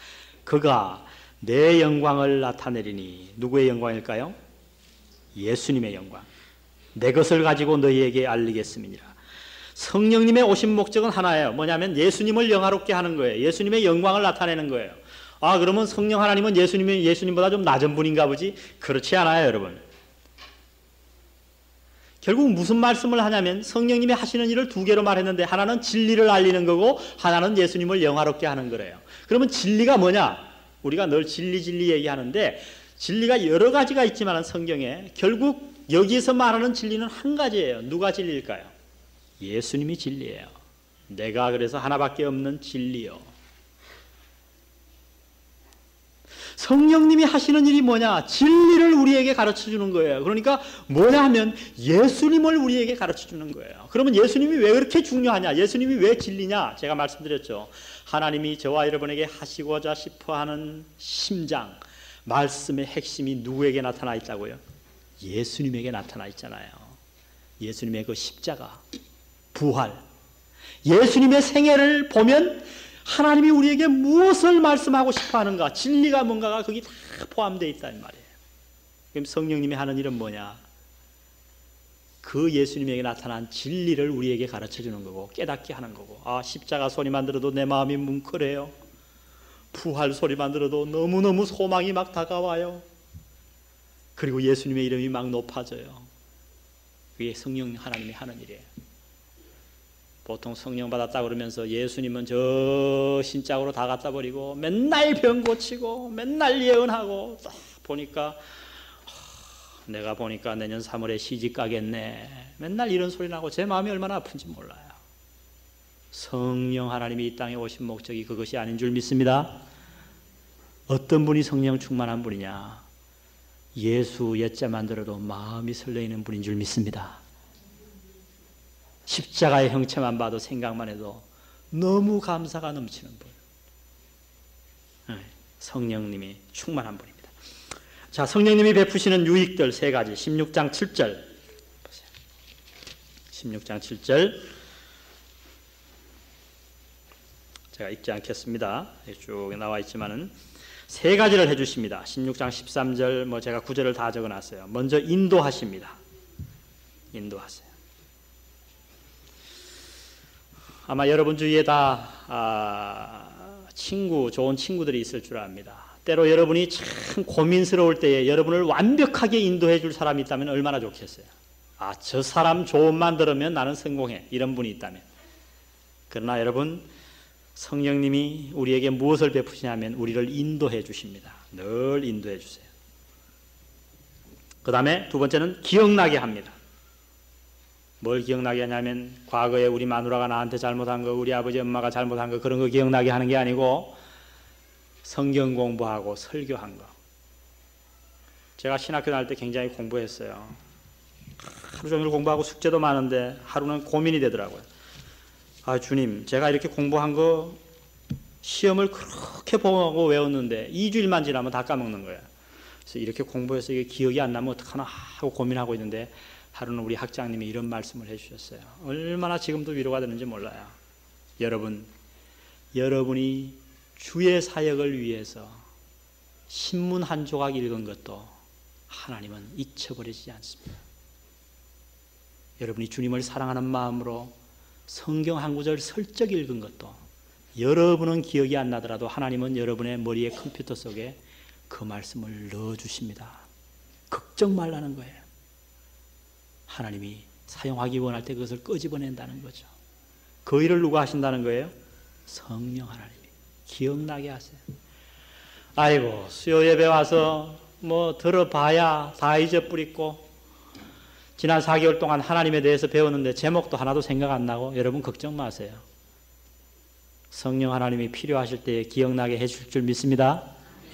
그가 내 영광을 나타내리니 누구의 영광일까요? 예수님의 영광. 내 것을 가지고 너희에게 알리겠음이니라. 성령님의 오신 목적은 하나예요. 뭐냐면 예수님을 영화롭게 하는 거예요. 예수님의 영광을 나타내는 거예요. 아, 그러면 성령 하나님은 예수님보다 좀 낮은 분인가 보지? 그렇지 않아요, 여러분. 결국 무슨 말씀을 하냐면 성령님이 하시는 일을 두 개로 말했는데 하나는 진리를 알리는 거고 하나는 예수님을 영화롭게 하는 거래요. 그러면 진리가 뭐냐? 우리가 늘 진리 얘기하는데 진리가 여러 가지가 있지만 성경에 결국 여기서 말하는 진리는 한 가지예요. 누가 진리일까요? 예수님이 진리예요. 내가 그래서 하나밖에 없는 진리요. 성령님이 하시는 일이 뭐냐? 진리를 우리에게 가르쳐주는 거예요. 그러니까 뭐냐 하면 예수님을 우리에게 가르쳐주는 거예요. 그러면 예수님이 왜 그렇게 중요하냐? 예수님이 왜 진리냐? 제가 말씀드렸죠. 하나님이 저와 여러분에게 하시고자 싶어하는 심장, 말씀의 핵심이 누구에게 나타나 있다고요? 예수님에게 나타나 있잖아요. 예수님의 그 십자가, 부활, 예수님의 생애를 보면 하나님이 우리에게 무엇을 말씀하고 싶어 하는가, 진리가 뭔가가 거기 다 포함되어 있다는 말이에요. 그럼 성령님이 하는 일은 뭐냐? 그 예수님에게 나타난 진리를 우리에게 가르쳐 주는 거고 깨닫게 하는 거고. 아, 십자가 소리만 들어도 내 마음이 뭉클해요. 부활 소리만 들어도 너무너무 소망이 막 다가와요. 그리고 예수님의 이름이 막 높아져요. 그게 성령 하나님이 하는 일이에요. 보통 성령 받았다 그러면서 예수님은 저 신짝으로 다 갖다 버리고 맨날 병 고치고 맨날 예언하고 딱 보니까 내가 보니까 내년 3월에 시집 가겠네. 맨날 이런 소리 나고 제 마음이 얼마나 아픈지 몰라요. 성령 하나님이 이 땅에 오신 목적이 그것이 아닌 줄 믿습니다. 어떤 분이 성령 충만한 분이냐? 예수 옛자만 들어도 마음이 설레이는 분인 줄 믿습니다. 십자가의 형체만 봐도 생각만 해도 너무 감사가 넘치는 분. 성령님이 충만한 분입니다. 자, 성령님이 베푸시는 유익들 세 가지. 16장 7절 보세요. 16장 7절 제가 읽지 않겠습니다. 쭉 나와 있지만은 세 가지를 해주십니다. 16장 13절 제가 9절을 다 적어놨어요. 먼저 인도하십니다. 인도하세요. 아마 여러분 주위에 다 좋은 친구들이 있을 줄 압니다. 때로 여러분이 참 고민스러울 때에 여러분을 완벽하게 인도해 줄 사람이 있다면 얼마나 좋겠어요. 아, 저 사람 조언만 들으면 나는 성공해. 이런 분이 있다면. 그러나 여러분, 성령님이 우리에게 무엇을 베푸시냐면 우리를 인도해 주십니다. 늘 인도해 주세요. 그 다음에 두 번째는 기억나게 합니다. 뭘 기억나게 하냐면 과거에 우리 마누라가 나한테 잘못한 거, 우리 아버지 엄마가 잘못한 거, 그런 거 기억나게 하는 게 아니고 성경 공부하고 설교한 거. 제가 신학교 다닐 때 굉장히 공부했어요. 하루 종일 공부하고 숙제도 많은데 하루는 고민이 되더라고요. 아, 주님, 제가 이렇게 공부한 거 시험을 그렇게 보고 외웠는데 2주일만 지나면 다 까먹는 거예요. 그래서 이렇게 공부해서 이게 기억이 안 나면 어떡하나 하고 고민하고 있는데 하루는 우리 학장님이 이런 말씀을 해주셨어요. 얼마나 지금도 위로가 되는지 몰라요. 여러분이 주의 사역을 위해서 신문 한 조각 읽은 것도 하나님은 잊혀버리지 않습니다. 여러분이 주님을 사랑하는 마음으로 성경 한 구절 슬쩍 읽은 것도 여러분은 기억이 안 나더라도 하나님은 여러분의 머리의 컴퓨터 속에 그 말씀을 넣어주십니다. 걱정 말라는 거예요. 하나님이 사용하기 원할 때 그것을 끄집어낸다는 거죠. 그 일을 누가 하신다는 거예요? 성령 하나님이. 기억나게 하세요. 아이고, 수요 예배 와서 뭐 들어봐야 다 잊어버리고 지난 4개월 동안 하나님에 대해서 배웠는데 제목도 하나도 생각 안 나고, 여러분 걱정 마세요. 성령 하나님이 필요하실 때 기억나게 해줄 줄 믿습니다.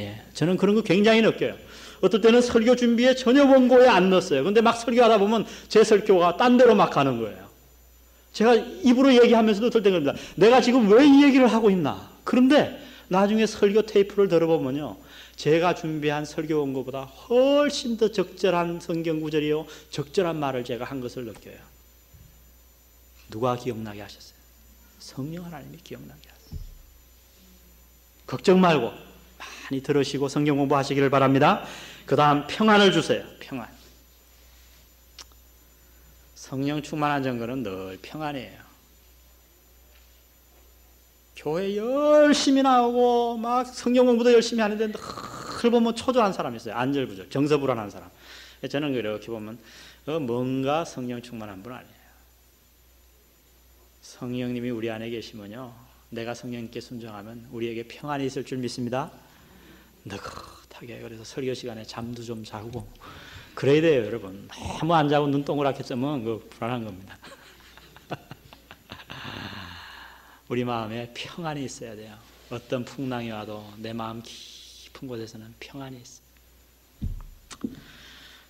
예, 저는 그런 거 굉장히 느껴요. 어떨 때는 설교 준비에 전혀 원고에 안 넣었어요. 근데 막 설교하다 보면 제 설교가 딴 데로 막 가는 거예요. 제가 입으로 얘기하면서도 어떨 때는 그럽니다. 내가 지금 왜 이 얘기를 하고 있나? 그런데 나중에 설교 테이프를 들어보면요, 제가 준비한 설교 원고보다 훨씬 더 적절한 성경 구절이요, 적절한 말을 제가 한 것을 느껴요. 누가 기억나게 하셨어요? 성령 하나님이 기억나게 하셨어요. 걱정 말고 많이 들으시고 성경 공부하시기를 바랍니다. 그 다음 평안을 주세요. 평안. 성령 충만한 증거는 늘 평안이에요. 교회 열심히 나오고 막 성경 공부도 열심히 하는데 늘 보면 초조한 사람이 있어요. 안절부절, 정서불안한 사람. 저는 이렇게 보면 뭔가 성령 충만한 분 아니에요. 성령님이 우리 안에 계시면요, 내가 성령님께 순종하면 우리에게 평안이 있을 줄 믿습니다. 느긋하게. 그래서 설교 시간에 잠도 좀 자고 그래야 돼요, 여러분. 너무 안 자고 눈 동그랗게 뜨면 그 불안한 겁니다. 우리 마음에 평안이 있어야 돼요. 어떤 풍랑이 와도 내 마음 깊은 곳에서는 평안이 있어요.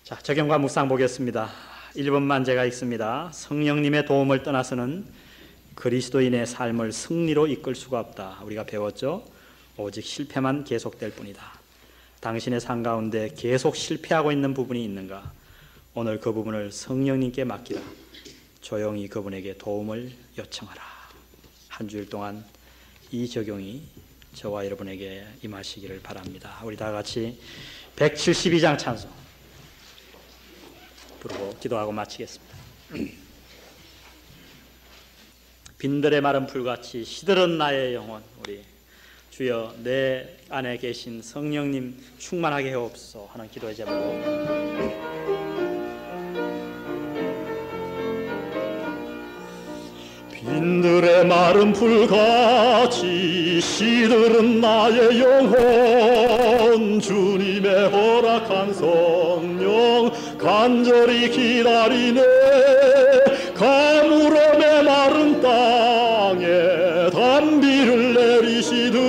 자, 적용과 묵상 보겠습니다. 1번만 제가 읽습니다. 성령님의 도움을 떠나서는 그리스도인의 삶을 승리로 이끌 수가 없다. 우리가 배웠죠? 오직 실패만 계속될 뿐이다. 당신의 삶 가운데 계속 실패하고 있는 부분이 있는가? 오늘 그 부분을 성령님께 맡기라. 조용히 그분에게 도움을 요청하라. 한 주일 동안 이 적용이 저와 여러분에게 임하시기를 바랍니다. 우리 다 같이 172장 찬송 부르고 기도하고 마치겠습니다. 빈들의 마른 풀같이 시들은 나의 영혼, 우리 주여 내 안에 계신 성령님 충만하게 해옵소서 하는 기도의 제목으로 빈들의 마른 풀같이 시들은 나의 영혼, 주님의 허락한 성령 간절히 기다리네. 가물어 메마른 땅에 단비를 내리시듯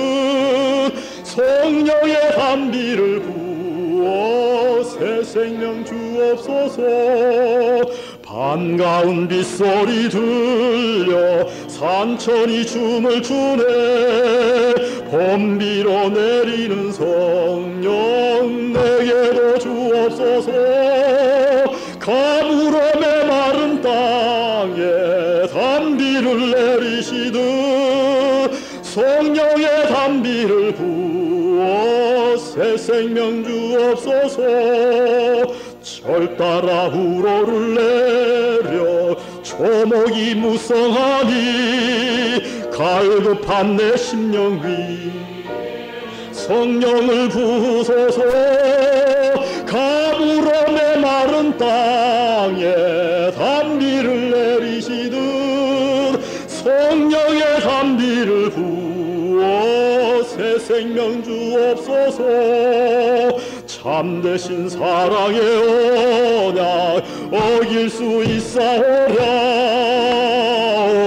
성령의 단비를 부어 새 생명 주옵소서. 반가운 빗소리 들려 산천이 춤을 추네. 봄비로 내리는 성령 내게도 주옵소서. 가물어 메마른 땅에 단비를 내리시듯 성령의 단비를 부어 새 생명 주옵소서. 절 따라 우로를 내려 초목이 무성하니 갈급한 내 심령 위 성령을 부소서. 가물어 메마른 땅에 단비를 내리시듯 성령의 단비를 부어 새 생명 주옵소서. 참되신 사랑의 언약 어길 수 있사오랴.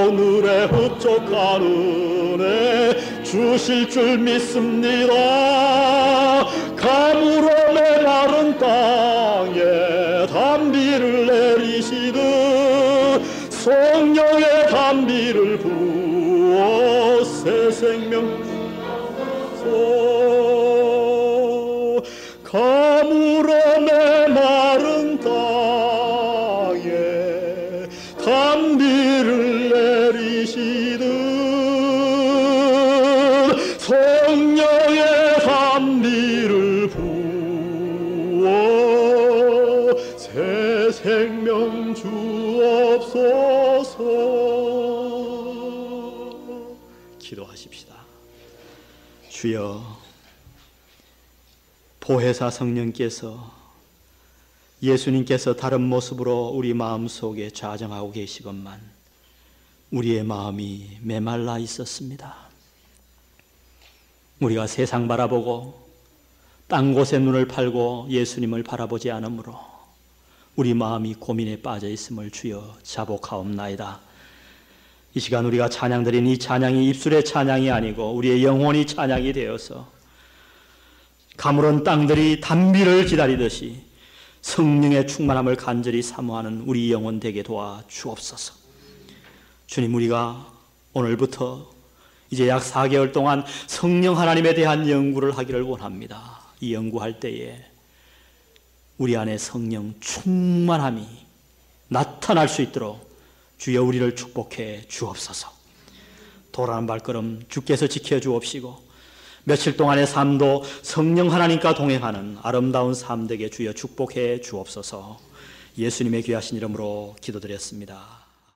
오늘의 흡족한 은혜 주실 줄 믿습니다. 가물어 메마른 땅에 단비를 내리시듯 성령의 단비를 부어 새 생명 가물어 메마른 땅에 단비를 내리시듯 성령의 단비를 부어 새 생명 주옵소서. 기도하십시다. 주여, 보혜사 성령께서 예수님께서 다른 모습으로 우리 마음속에 좌정하고 계시건만 우리의 마음이 메말라 있었습니다. 우리가 세상 바라보고 딴 곳에 눈을 팔고 예수님을 바라보지 않으므로 우리 마음이 고민에 빠져 있음을 주여 자복하옵나이다. 이 시간 우리가 찬양드린 이 찬양이 입술의 찬양이 아니고 우리의 영혼이 찬양이 되어서 가물은 땅들이 단비를 기다리듯이 성령의 충만함을 간절히 사모하는 우리 영혼 되게 도와 주옵소서. 주님, 우리가 오늘부터 이제 약 4개월 동안 성령 하나님에 대한 연구를 하기를 원합니다. 이 연구할 때에 우리 안에 성령 충만함이 나타날 수 있도록 주여 우리를 축복해 주옵소서. 돌아가는 발걸음 주께서 지켜주옵시고 며칠 동안의 삶도 성령 하나님과 동행하는 아름다운 삶 되게 주여 축복해 주옵소서. 예수님의 귀하신 이름으로 기도드렸습니다.